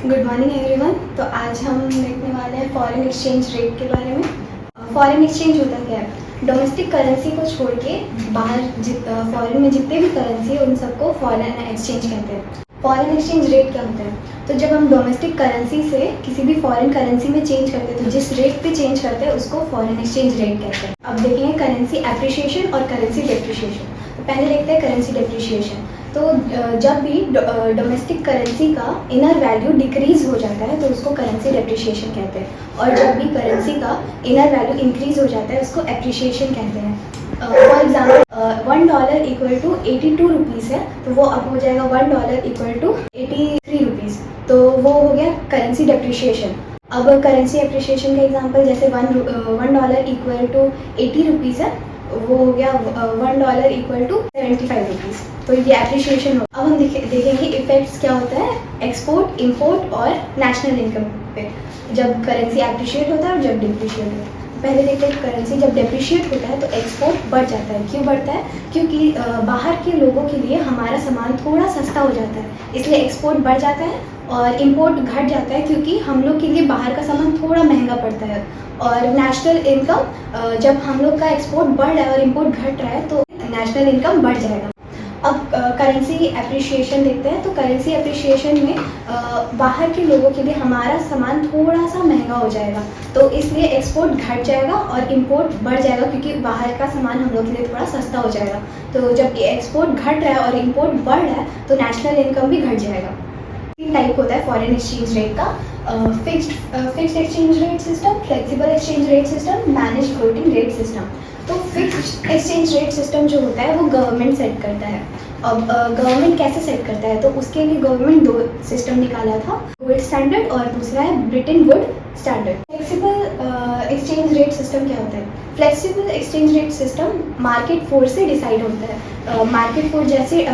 Good morning everyone. तो आज हम देखने वाले हैं फॉरेन एक्सचेंज रेट के बारे में। फॉरेन एक्सचेंज होता क्या है? डोमेस्टिक करेंसी को छोड़ के बाहर फॉरेन में जितने भी करेंसी है उन सबको फॉरेन एक्सचेंज कहते हैं। फॉरेन एक्सचेंज रेट क्या होता है? तो जब हम डोमेस्टिक करेंसी से किसी भी फॉरेन करेंसी में चेंज करते हैं तो जिस रेट पे चेंज करते हैं उसको फॉरेन एक्सचेंज रेट कहते हैं। अब देखेंगे करेंसी एप्रिशिएशन और करेंसी डेप्रिशिएशन। तो पहले देखते हैं करेंसी डेप्रिशिएशन। तो जब भी डोमेस्टिक करेंसी का इनर वैल्यू डिक्रीज हो जाता है तो उसको करेंसी डेप्रिशिएशन कहते हैं, और जब भी करेंसी का इनर वैल्यू इंक्रीज हो जाता है उसको एप्रिशिएशन कहते हैं। For example $1 equal to 82 rupees है, तो वो अब हो जाएगा $1 इक्वल टू 83 रुपीज़, तो वो हो गया करेंसी डेप्रिशिएशन। अब करेंसी एप्रिशिएशन का एग्जांपल जैसे $1 इक्वल टू 80 रुपीज़ है, वो हो गया $1 इक्वल टू 75 रुपीज़, तो ये एप्रिशिएशन हो। अब हम देखेंगे इफेक्ट्स क्या होता है एक्सपोर्ट, इंपोर्ट और नेशनल इनकम पे जब करेंसी एप्रिशिएट होता है और जब डिप्रिशिएट होता है। पहले देखते हैं करेंसी जब डेप्रिशिएट होता है तो एक्सपोर्ट बढ़ जाता है। क्यों बढ़ता है? क्योंकि बाहर के लोगों के लिए हमारा सामान थोड़ा सस्ता हो जाता है, इसलिए एक्सपोर्ट बढ़ जाता है। और इंपोर्ट घट जाता है क्योंकि हम लोग के लिए बाहर का सामान थोड़ा महंगा पड़ता है। और नेशनल इनकम, जब हम लोग का एक्सपोर्ट बढ़ रहा है और इंपोर्ट घट रहा है तो नेशनल इनकम बढ़ जाएगा। अब करेंसी एप्रिशिएशन देखते हैं। तो करेंसी एप्रिशिएशन में बाहर के लोगों के लिए हमारा सामान थोड़ा सा महंगा हो जाएगा, तो इसलिए एक्सपोर्ट घट जाएगा और इंपोर्ट बढ़ जाएगा क्योंकि बाहर का सामान हम लोग के लिए थोड़ा सस्ता हो जाएगा। तो जब एक्सपोर्ट घट रहा है और इंपोर्ट बढ़ रहा है तो नेशनल इनकम भी घट जाएगा। तीन टाइप होता है फॉरेन एक्सचेंज रेट का: fixed exchange rate system, flexible exchange rate system, manage floating rate system. तो फिक्स्ड एक्सचेंज रेट सिस्टम जो होता है वो गवर्नमेंट सेट करता है। अब गवर्नमेंट कैसे सेट करता है? तो उसके लिए गवर्नमेंट दो सिस्टम निकाला था, गोल्ड स्टैंडर्ड और दूसरा है Britain would standard. Flexible exchange rate system क्या होता है? Flexible exchange rate system market force से डिसाइड होता है। मार्केट फोर्स जैसे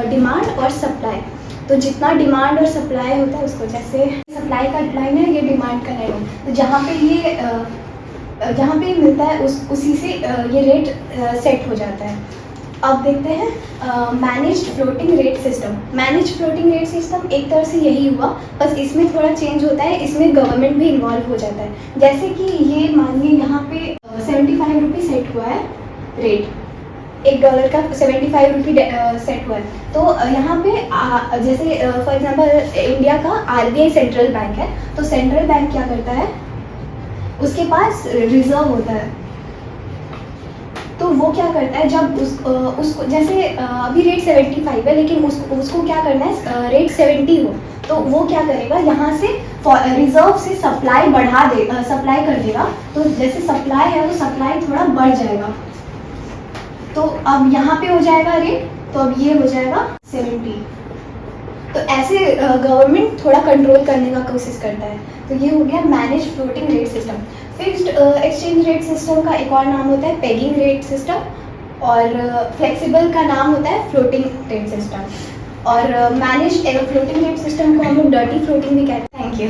डिमांड और सप्लाई, तो जितना डिमांड और सप्लाई होता है उसको, जैसे सप्लाई का लाइन है, ये डिमांड का लाइन है, तो जहाँ पे मिलता है उसी से ये रेट सेट हो जाता है। अब देखते हैं managed floating rate system. Manage floating rate system एक तरह से यही हुआ, बस इसमें थोड़ा चेंज होता है, इसमें गवर्नमेंट भी इन्वॉल्व हो जाता है। जैसे कि ये मानिए यहाँ पे 75 रुपये सेट हुआ है रेट, $1 का 75 रुपये सेट हुआ है। तो यहाँ पे जैसे फॉर एग्जांपल इंडिया का RBI सेंट्रल बैंक है, तो सेंट्रल बैंक क्या करता है, उसके पास रिजर्व होता है, तो वो क्या करता है जब उसको जैसे अभी रेट 75 है लेकिन उसको क्या करना है रेट 70 हो, तो वो क्या करेगा यहाँ से रिजर्व से सप्लाई सप्लाई कर देगा। तो जैसे सप्लाई है वो सप्लाई थोड़ा बढ़ जाएगा, तो अब यहाँ पे हो जाएगा रेट, तो अब ये हो जाएगा 70। तो ऐसे गवर्नमेंट थोड़ा कंट्रोल करने का कोशिश करता है। तो ये हो गया manage floating rate system. Fixed exchange rate system का एक और नाम होता है पेगिंग रेट सिस्टम, और फ्लेक्सिबल का नाम होता है फ्लोटिंग रेट सिस्टम, और मैनेज फ्लोटिंग रेट सिस्टम को हम लोग डर्टी फ्लोटिंग भी कहते हैं। Thank you.